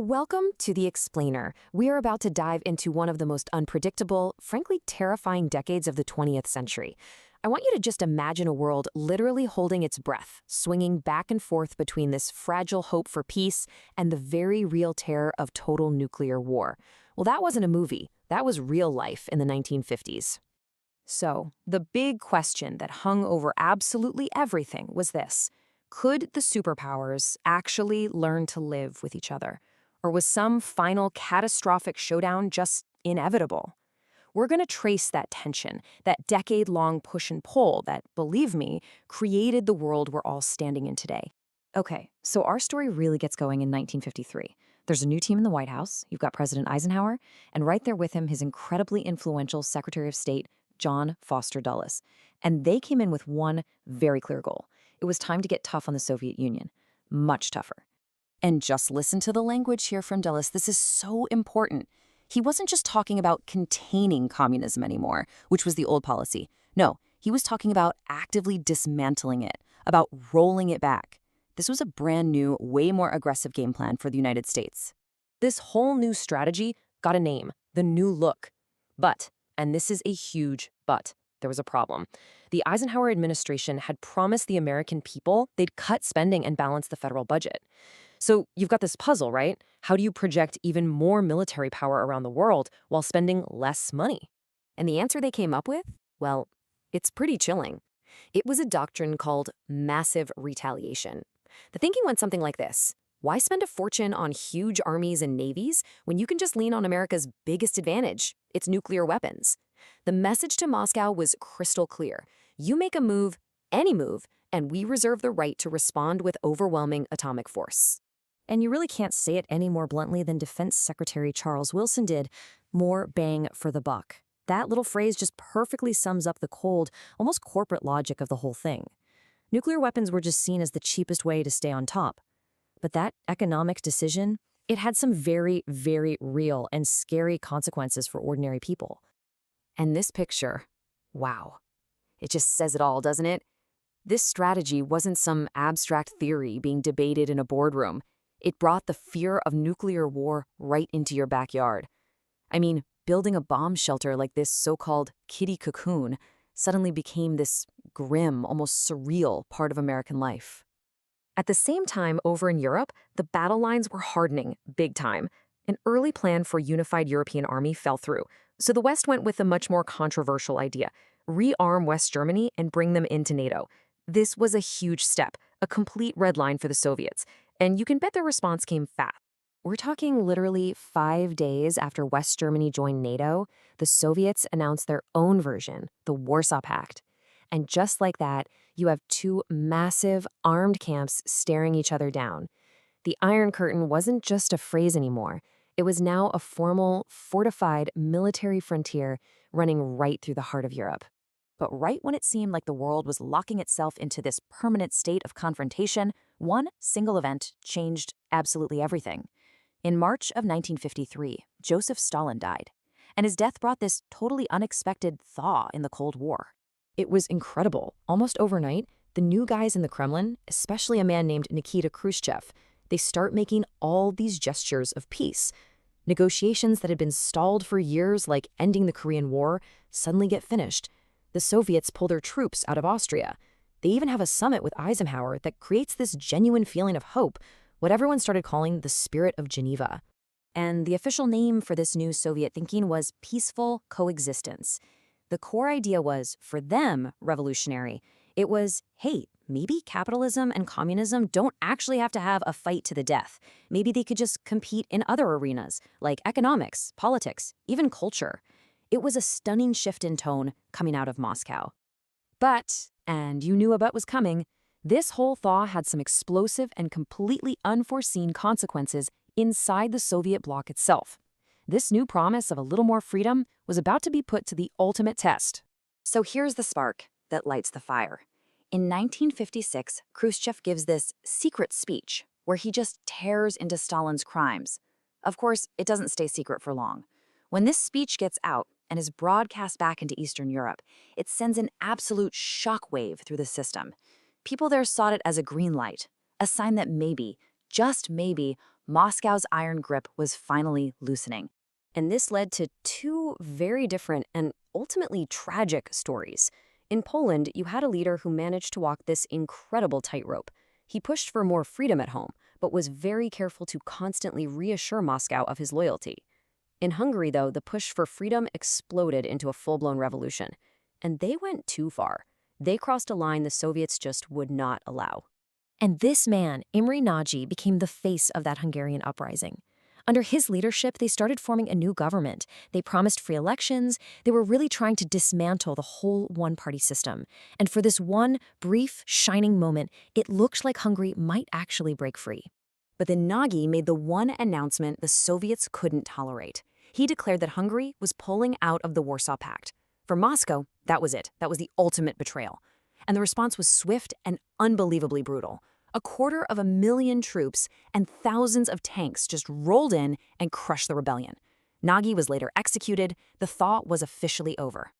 Welcome to The Explainer. We are about to dive into one of the most unpredictable, frankly terrifying decades of the 20th century. I want you to just imagine a world literally holding its breath, swinging back and forth between this fragile hope for peace and the very real terror of total nuclear war. Well, that wasn't a movie. That was real life in the 1950s. So, the big question that hung over absolutely everything was this: could the superpowers actually learn to live with each other? Or was some final catastrophic showdown just inevitable? We're going to trace that tension, that decade-long push and pull that, believe me, created the world we're all standing in today. Okay, so our story really gets going in 1953. There's a new team in the White House. You've got President Eisenhower, and right there with him, his incredibly influential Secretary of State, John Foster Dulles. And they came in with one very clear goal. It was time to get tough on the Soviet Union. Much tougher. And just listen to the language here from Dulles. This is so important. He wasn't just talking about containing communism anymore, which was the old policy. No, he was talking about actively dismantling it, about rolling it back. This was a brand new, way more aggressive game plan for the United States. This whole new strategy got a name, the New Look. But, and this is a huge but, there was a problem. The Eisenhower administration had promised the American people they'd cut spending and balance the federal budget. So you've got this puzzle, right? How do you project even more military power around the world while spending less money? And the answer they came up with? Well, it's pretty chilling. It was a doctrine called massive retaliation. The thinking went something like this: why spend a fortune on huge armies and navies when you can just lean on America's biggest advantage, its nuclear weapons? The message to Moscow was crystal clear. You make a move, any move, and we reserve the right to respond with overwhelming atomic force. And you really can't say it any more bluntly than Defense Secretary Charles Wilson did: more bang for the buck. That little phrase just perfectly sums up the cold, almost corporate logic of the whole thing. Nuclear weapons were just seen as the cheapest way to stay on top. But that economic decision, it had some very, very real and scary consequences for ordinary people. And this picture, wow. It just says it all, doesn't it? This strategy wasn't some abstract theory being debated in a boardroom. It brought the fear of nuclear war right into your backyard. I mean, building a bomb shelter like this so-called kiddie cocoon suddenly became this grim, almost surreal part of American life. At the same time, over in Europe, the battle lines were hardening big time. An early plan for a unified European army fell through, so the West went with a much more controversial idea: rearm West Germany and bring them into NATO. This was a huge step, a complete red line for the Soviets, and you can bet their response came fast. We're talking literally 5 days after West Germany joined NATO, the Soviets announced their own version, the Warsaw Pact. And just like that, you have two massive armed camps staring each other down. The Iron Curtain wasn't just a phrase anymore. It was now a formal, fortified military frontier running right through the heart of Europe. But right when it seemed like the world was locking itself into this permanent state of confrontation, one single event changed absolutely everything. In March of 1953, Joseph Stalin died, and his death brought this totally unexpected thaw in the Cold War. It was incredible. Almost overnight, the new guys in the Kremlin, especially a man named Nikita Khrushchev, they start making all these gestures of peace. Negotiations that had been stalled for years, like ending the Korean War, suddenly get finished. The Soviets pull their troops out of Austria. They even have a summit with Eisenhower that creates this genuine feeling of hope, what everyone started calling the Spirit of Geneva. And the official name for this new Soviet thinking was peaceful coexistence. The core idea was, for them, revolutionary. It was, hey, maybe capitalism and communism don't actually have to have a fight to the death. Maybe they could just compete in other arenas, like economics, politics, even culture. It was a stunning shift in tone coming out of Moscow. But, and you knew about was coming, this whole thaw had some explosive and completely unforeseen consequences inside the Soviet bloc itself. This new promise of a little more freedom was about to be put to the ultimate test. So here's the spark that lights the fire. In 1956, Khrushchev gives this secret speech where he just tears into Stalin's crimes. Of course, it doesn't stay secret for long. When this speech gets out and is broadcast back into Eastern Europe, it sends an absolute shockwave through the system. People there saw it as a green light, a sign that maybe, just maybe, Moscow's iron grip was finally loosening. And this led to two very different and ultimately tragic stories. In Poland, you had a leader who managed to walk this incredible tightrope. He pushed for more freedom at home, but was very careful to constantly reassure Moscow of his loyalty. In Hungary, though, the push for freedom exploded into a full-blown revolution. And they went too far. They crossed a line the Soviets just would not allow. And this man, Imre Nagy, became the face of that Hungarian uprising. Under his leadership, they started forming a new government. They promised free elections. They were really trying to dismantle the whole one-party system. And for this one brief, shining moment, it looked like Hungary might actually break free. But then Nagy made the one announcement the Soviets couldn't tolerate. He declared that Hungary was pulling out of the Warsaw Pact. For Moscow, that was it. That was the ultimate betrayal. And the response was swift and unbelievably brutal. 250,000 troops and thousands of tanks just rolled in and crushed the rebellion. Nagy was later executed. The thaw was officially over.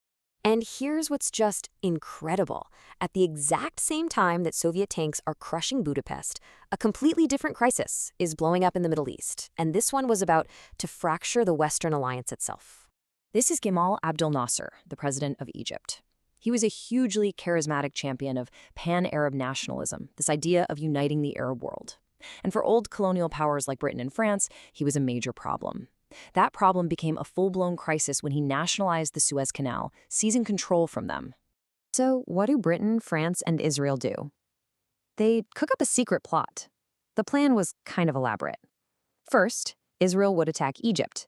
And here's what's just incredible. At the exact same time that Soviet tanks are crushing Budapest, a completely different crisis is blowing up in the Middle East. And this one was about to fracture the Western alliance itself. This is Gamal Abdel Nasser, the president of Egypt. He was a hugely charismatic champion of pan-Arab nationalism, this idea of uniting the Arab world. And for old colonial powers like Britain and France, he was a major problem. That problem became a full-blown crisis when he nationalized the Suez Canal, seizing control from them. So what do Britain, France, and Israel do? They cook up a secret plot. The plan was kind of elaborate. First, Israel would attack Egypt.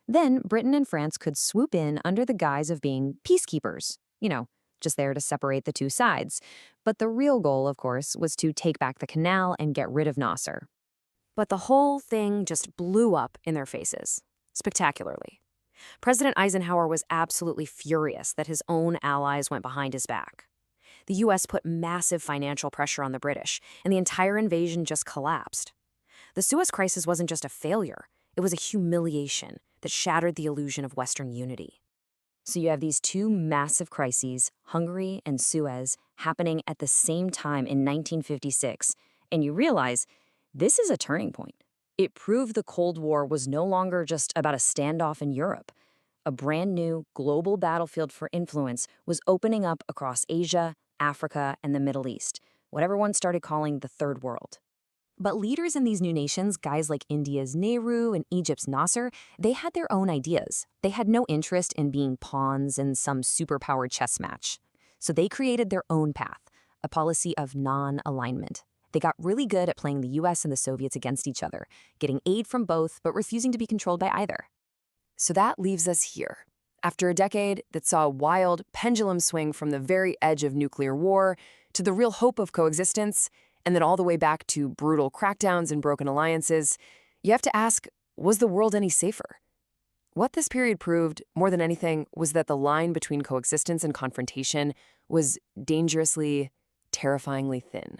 Then Britain and France could swoop in under the guise of being peacekeepers, just there to separate the two sides. But the real goal, of course, was to take back the canal and get rid of Nasser. But the whole thing just blew up in their faces, spectacularly. President Eisenhower was absolutely furious that his own allies went behind his back. The U.S. put massive financial pressure on the British, and the entire invasion just collapsed. The Suez Crisis wasn't just a failure, it was a humiliation that shattered the illusion of Western unity. So you have these two massive crises, Hungary and Suez, happening at the same time in 1956, and you realize this is a turning point. It proved the Cold War was no longer just about a standoff in Europe. A brand new global battlefield for influence was opening up across Asia, Africa, and the Middle East, what everyone started calling the Third World. But leaders in these new nations, guys like India's Nehru and Egypt's Nasser, they had their own ideas. They had no interest in being pawns in some superpowered chess match. So they created their own path, a policy of non-alignment. They got really good at playing the US and the Soviets against each other, getting aid from both, but refusing to be controlled by either. So that leaves us here. After a decade that saw a wild pendulum swing from the very edge of nuclear war to the real hope of coexistence, and then all the way back to brutal crackdowns and broken alliances, you have to ask, was the world any safer? What this period proved, more than anything, was that the line between coexistence and confrontation was dangerously, terrifyingly thin.